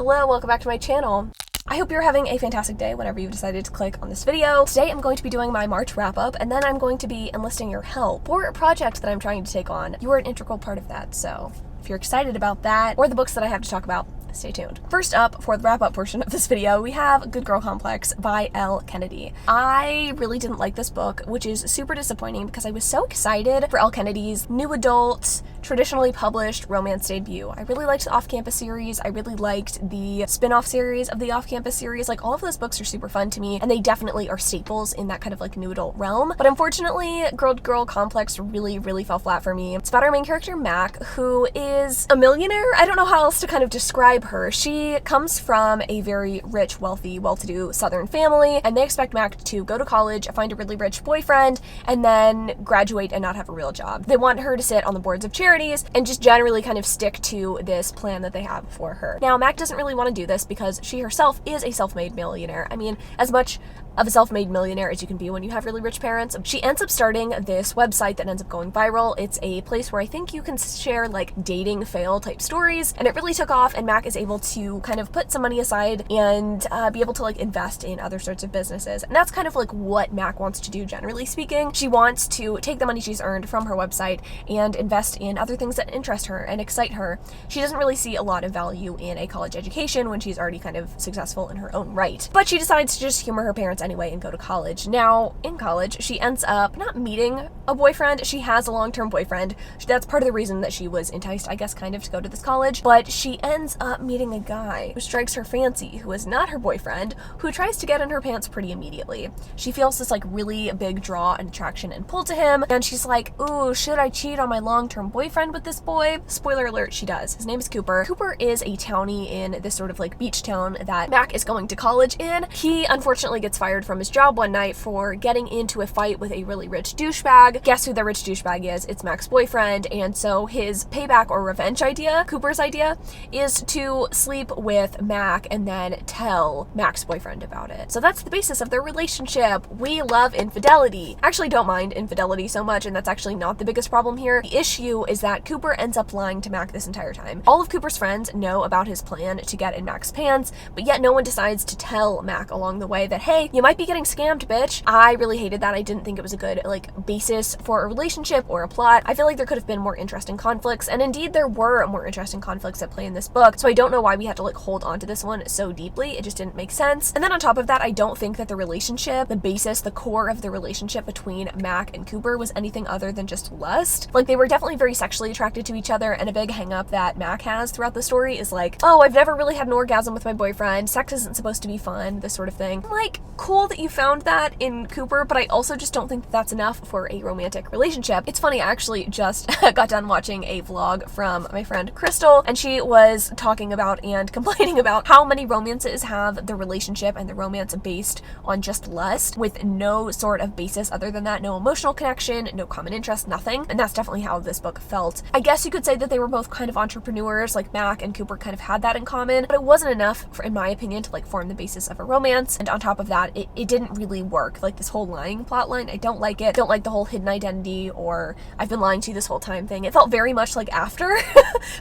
Hello, welcome back to my channel. I hope you're having a fantastic day whenever you've decided to click on this video. Today I'm going to be doing my March wrap-up, and then I'm going to be enlisting your help for a project that I'm trying to take on. You are an integral part of that, so if you're excited about that or the books that I have to talk about, stay tuned. First up, for the wrap-up portion of this video, we have Good Girl Complex by Elle Kennedy. I really didn't like this book, which is super disappointing because I was so excited for Elle Kennedy's new adult, traditionally published romance debut. I really liked the Off-Campus series. I really liked the spin-off series of the Off-Campus series. Like, all of those books are super fun to me, and they definitely are staples in that kind of like new adult realm. But unfortunately, Good Girl Complex really fell flat for me. It's about our main character, Mac, who is a millionaire. I don't know how else to kind of describe her. She comes from a very rich, wealthy, well-to-do Southern family, and they expect Mac to go to college, find a really rich boyfriend, and then graduate and not have a real job. They want her to sit on the boards of charities and just generally kind of stick to this plan that they have for her. Now, Mac doesn't really want to do this because she herself is a self-made millionaire. I mean, as much of a self-made millionaire as you can be when you have really rich parents. She ends up starting this website that ends up going viral. It's a place where I think you can share like dating fail type stories, and it really took off, and Mac is able to kind of put some money aside and be able to like invest in other sorts of businesses. And that's kind of like what Mac wants to do, generally speaking. She wants to take the money she's earned from her website and invest in other things that interest her and excite her. She doesn't really see a lot of value in a college education when she's already kind of successful in her own right. But she decides to just humor her parents anyway and go to college. Now, in college, she ends up not meeting a boyfriend. She has a long-term boyfriend. That's part of the reason that she was enticed, I guess, kind of to go to this college. But she ends up meeting a guy who strikes her fancy, who is not her boyfriend, who tries to get in her pants pretty immediately. She feels this like really big draw and attraction and pull to him, and she's like, ooh, should I cheat on my long-term boyfriend with this boy? Spoiler alert, she does. His name is Cooper. Cooper is a townie in this sort of like beach town that Mac is going to college in. He unfortunately gets fired from his job one night for getting into a fight with a really rich douchebag. Guess who the rich douchebag is? It's Mac's boyfriend. And so his payback or revenge idea, Cooper's idea, is to sleep with Mac and then tell Mac's boyfriend about it. So that's the basis of their relationship. We love infidelity. Actually, don't mind infidelity so much, and that's actually not the biggest problem here. The issue is that Cooper ends up lying to Mac this entire time. All of Cooper's friends know about his plan to get in Mac's pants, but yet no one decides to tell Mac along the way that, hey, you might be getting scammed, bitch. I really hated that. I didn't think it was a good like basis for a relationship or a plot. I feel like there could have been more interesting conflicts, and indeed there were more interesting conflicts at play in this book, so I don't know why we had to like hold on to this one so deeply. It just didn't make sense. And then on top of that, I don't think that the relationship, the basis, the core of the relationship between Mac and Cooper was anything other than just lust. Like, they were definitely very sexually attracted to each other, and a big hang up that Mac has throughout the story is like, oh, I've never really had an orgasm with my boyfriend, sex isn't supposed to be fun, this sort of thing. Like, cool that you found that in Cooper, but I also just don't think that that's enough for a romantic relationship. It's funny, I actually just got done watching a vlog from my friend Crystal, and she was talking about and complaining about how many romances have the relationship and the romance based on just lust with no sort of basis other than that, no emotional connection, no common interest, nothing. And that's definitely how this book felt. I guess you could say that they were both kind of entrepreneurs, like Mac and Cooper kind of had that in common, but it wasn't enough, in my opinion, to like form the basis of a romance. And on top of that, it didn't really work. Like, this whole lying plot line, I don't like it. Don't like the whole hidden identity or I've been lying to you this whole time thing. It felt very much like After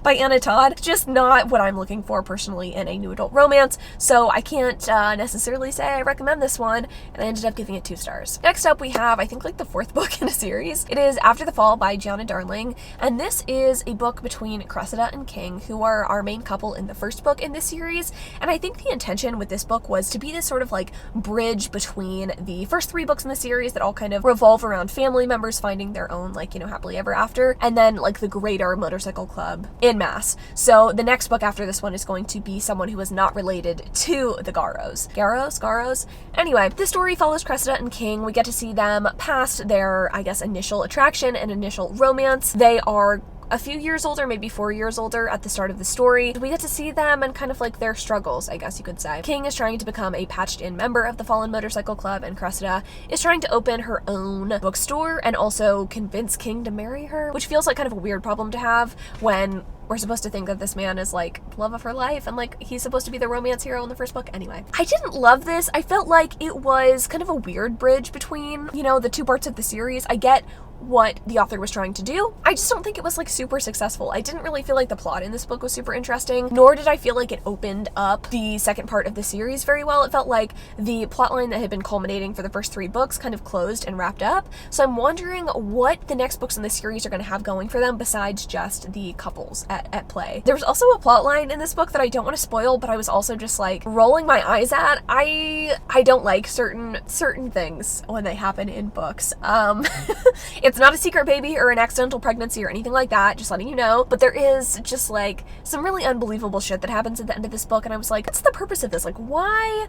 by Anna Todd. Just not what I'm looking for personally in a new adult romance, so I can't necessarily say I recommend this one, and I ended up giving it 2 stars. Next up, we have, I think, like the 4th book in a series. It is After the Fall by Gianna Darling, and this is a book between Cressida and King, who are our main couple in the first book in this series, and I think the intention with this book was to be this sort of like bridge between the first 3 books in the series that all kind of revolve around family members finding their own, like, you know, happily ever after, and then like the greater motorcycle club in mass. So the next book after this one is going to be someone who is not related to the Garros. Garros? Anyway, this story follows Cressida and King. We get to see them past their, I guess, initial attraction and initial romance. They are a few years older, maybe 4 years older at the start of the story. We get to see them and kind of like their struggles, I guess you could say. King is trying to become a patched-in member of the Fallen Motorcycle Club, and Cressida is trying to open her own bookstore and also convince King to marry her, which feels like kind of a weird problem to have when we're supposed to think that this man is like love of her life and like he's supposed to be the romance hero in the first book. Anyway, I didn't love this. I felt like it was kind of a weird bridge between, you know, the 2 parts of the series. I get what the author was trying to do. I just don't think it was like super successful. I didn't really feel like the plot in this book was super interesting, nor did I feel like it opened up the second part of the series very well. It felt like the plotline that had been culminating for the first 3 books kind of closed and wrapped up. So I'm wondering what the next books in the series are going to have going for them besides just the couples at play. There was also a plotline in this book that I don't want to spoil, but I was also just like rolling my eyes at. I don't like certain things when they happen in books. It's not a secret baby or an accidental pregnancy or anything like that, just letting you know, but there is just like some really unbelievable shit that happens at the end of this book, and I was like, what's the purpose of this? Like, why?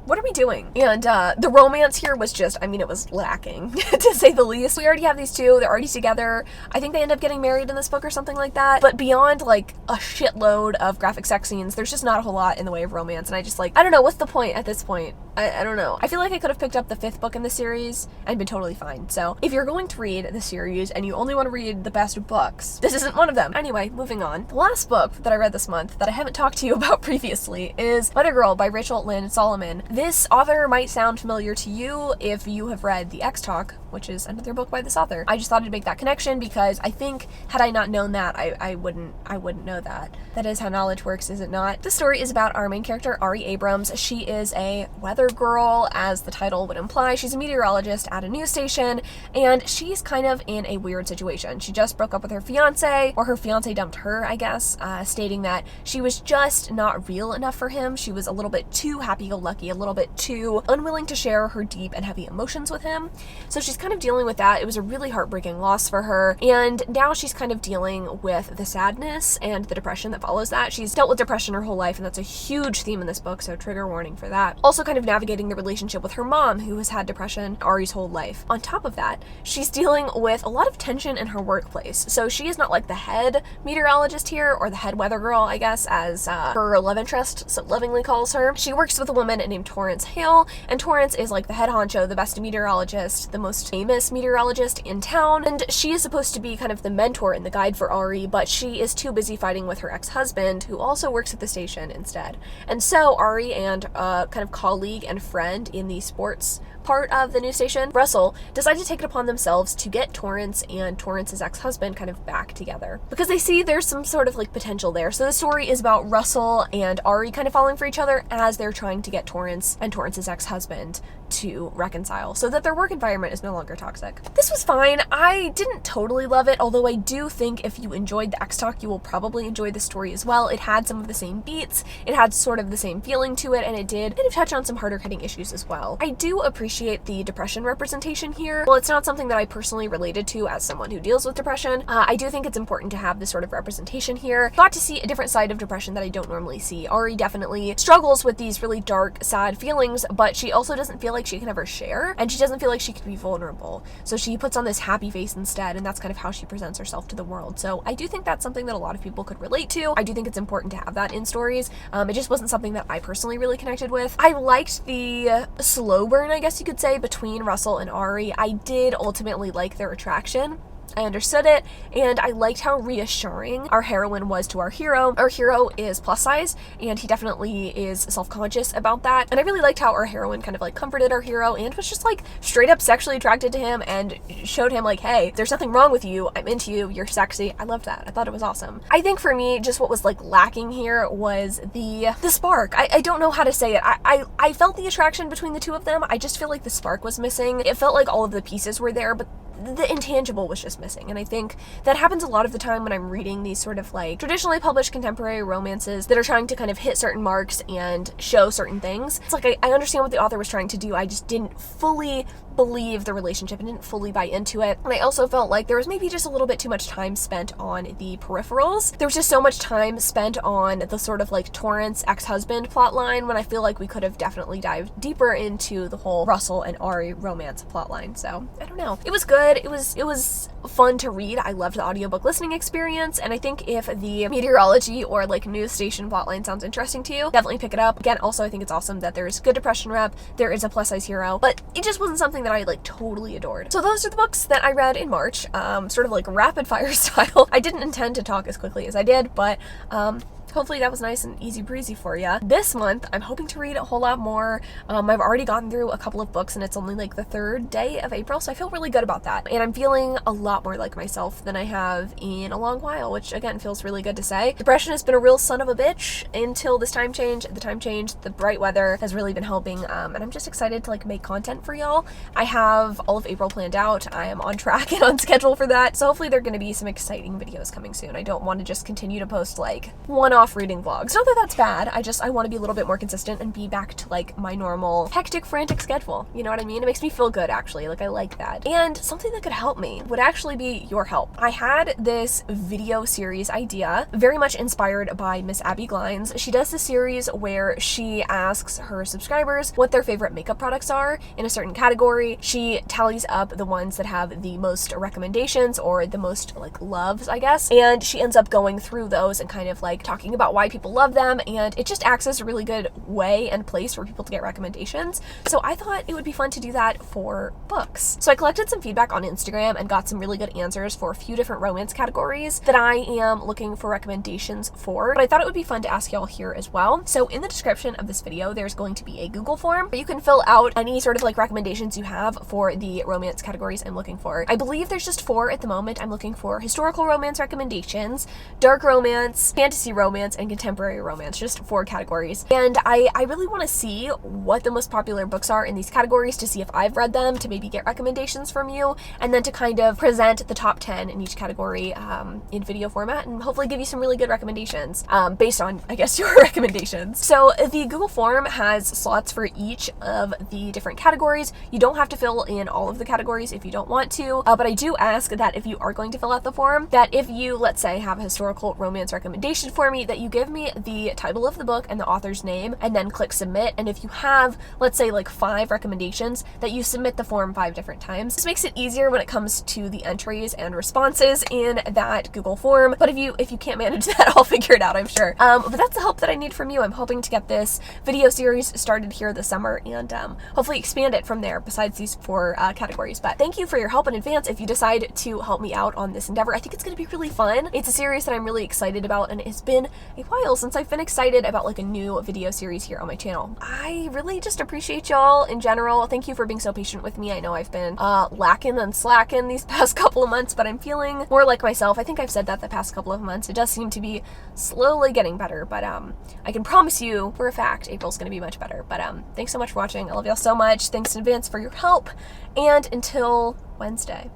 What are we doing? And the romance here was just, I mean, it was lacking, to say the least. We already have these two, they're already together. I think they end up getting married in this book or something like that. But beyond like a shitload of graphic sex scenes, there's just not a whole lot in the way of romance. And I just like, I don't know, what's the point at this point? I don't know. I feel like I could have picked up the 5th book in the series and been totally fine. So if you're going to read the series and you only want to read the best books, this isn't one of them. Anyway, moving on. The last book that I read this month that I haven't talked to you about previously is Weather Girl by Rachel Lynn Solomon. This author might sound familiar to you if you have read The X Talk, which is another book by this author. I just thought I'd make that connection because I think had I not known that, I wouldn't know that. That is how knowledge works, is it not? The story is about our main character, Ari Abrams. She is a weather girl, as the title would imply. She's a meteorologist at a news station, and she's kind of in a weird situation. She just broke up with her fiance, or her fiance dumped her, I guess, stating that she was just not real enough for him. She was a little bit too happy-go-lucky, a little bit too unwilling to share her deep and heavy emotions with him. So she's kind of dealing with that. It was a really heartbreaking loss for her, and now she's kind of dealing with the sadness and the depression that follows that. She's dealt with depression her whole life, and that's a huge theme in this book, so trigger warning for that. Also kind of navigating the relationship with her mom, who has had depression Ari's whole life. On top of that, she's dealing with a lot of tension in her workplace. So she is not like the head meteorologist here, or the head weather girl, I guess, as her love interest so lovingly calls her. She works with a woman named Torrance Hale, and Torrance is like the head honcho, the best meteorologist, the most famous meteorologist in town, and she is supposed to be kind of the mentor and the guide for Ari, but she is too busy fighting with her ex-husband, who also works at the station instead. And so Ari and a kind of colleague and friend in the sports part of the news station, Russell, decide to take it upon themselves to get Torrance and Torrance's ex-husband kind of back together, because they see there's some sort of like potential there. So the story is about Russell and Ari kind of falling for each other as they're trying to get Torrance and Torrance's ex-husband to reconcile so that their work environment is no longer toxic. This was fine. I didn't totally love it, although I do think if you enjoyed the X Talk, you will probably enjoy the story as well. It had some of the same beats, it had sort of the same feeling to it, and it did kind of touch on some harder hitting issues as well. I do appreciate the depression representation here. Well, it's not something that I personally related to as someone who deals with depression. I do think it's important to have this sort of representation here. Got to see a different side of depression that I don't normally see. Ari definitely struggles with these really dark, sad feelings, but she also doesn't feel like she can ever share, and she doesn't feel like she can be vulnerable. So she puts on this happy face instead, and that's kind of how she presents herself to the world. So I do think that's something that a lot of people could relate to. I do think it's important to have that in stories. It just wasn't something that I personally really connected with. I liked the slow burn, I guess you could say, between Russell and Ari. I did ultimately like their attraction. I understood it, and I liked how reassuring our heroine was to our hero. Our hero is plus size, and he definitely is self-conscious about that, and I really liked how our heroine kind of like comforted our hero and was just like straight up sexually attracted to him and showed him like, hey, there's nothing wrong with you, I'm into you, you're sexy. I loved that. I thought it was awesome. I think for me, just what was like lacking here was the spark. I don't know how to say it. I felt the attraction between the two of them. I just feel like the spark was missing. It felt like all of the pieces were there, but the intangible was just missing. And I think that happens a lot of the time when I'm reading these sort of like traditionally published contemporary romances that are trying to kind of hit certain marks and show certain things. It's like I understand what the author was trying to do. I just didn't fully believe the relationship and didn't fully buy into it. And I also felt like there was maybe just a little bit too much time spent on the peripherals. There was just so much time spent on the sort of like Torrance ex-husband plotline, when I feel like we could have definitely dived deeper into the whole Russell and Ari romance plotline. So I don't know. It was good. It was fun to read. I loved the audiobook listening experience, and I think if the meteorology or like news station plotline sounds interesting to you, definitely pick it up. Again, also I think it's awesome that there's good depression rep, there is a plus size hero, but it just wasn't something that I like totally adored. So those are the books that I read in March, sort of like rapid fire style. I didn't intend to talk as quickly as I did, but hopefully that was nice and easy breezy for you. This month, I'm hoping to read a whole lot more. I've already gotten through a couple of books and it's only like the 3rd day of April, so I feel really good about that. And I'm feeling a lot more like myself than I have in a long while, which again feels really good to say. Depression has been a real son of a bitch until this time change. The time change, the bright weather has really been helping, and I'm just excited to like make content for y'all. I have all of April planned out. I am on track and on schedule for that, so hopefully there are going to be some exciting videos coming soon. I don't want to just continue to post like one-off reading vlogs. Not that that's bad, I want to be a little bit more consistent and be back to like my normal hectic, frantic schedule. You know what I mean? It makes me feel good, actually. Like, I like that. And something that could help me would actually be your help. I had this video series idea, very much inspired by Miss Abby Glines. She does this series where she asks her subscribers what their favorite makeup products are in a certain category. She tallies up the ones that have the most recommendations or the most like loves, I guess, and she ends up going through those and kind of like talking about why people love them, and it just acts as a really good way and place for people to get recommendations. So I thought it would be fun to do that for books. So I collected some feedback on Instagram and got some really good answers for a few different romance categories that I am looking for recommendations for, but I thought it would be fun to ask y'all here as well. So in the description of this video, there's going to be a Google form where you can fill out any sort of like recommendations you have for the romance categories I'm looking for. I believe there's just 4 at the moment. I'm looking for historical romance recommendations, dark romance, fantasy romance, and contemporary romance, just 4 categories. And I really want to see what the most popular books are in these categories to see if I've read them, to maybe get recommendations from you, and then to kind of present the top 10 in each category in video format and hopefully give you some really good recommendations based on, I guess, your recommendations. So the Google form has slots for each of the different categories. You don't have to fill in all of the categories if you don't want to, but I do ask that if you are going to fill out the form, that if you, let's say, have a historical romance recommendation for me, that you give me the title of the book and the author's name and then click submit. And if you have, let's say, like 5 recommendations, that you submit the form 5 different times. This makes it easier when it comes to the entries and responses in that Google form, but if you can't manage that, I'll figure it out, I'm sure. But that's the help that I need from you. I'm hoping to get this video series started here this summer and hopefully expand it from there besides these 4 categories. But thank you for your help in advance if you decide to help me out on this endeavor. I think it's going to be really fun. It's a series that I'm really excited about, and it's been a while since I've been excited about like a new video series here on my channel. I really just appreciate y'all in general. Thank you for being so patient with me. I know I've been lacking and slacking these past couple of months, but I'm feeling more like myself. I think I've said that the past couple of months. It does seem to be slowly getting better, but I can promise you for a fact April's going to be much better. But thanks so much for watching. I love y'all so much. Thanks in advance for your help, and until Wednesday.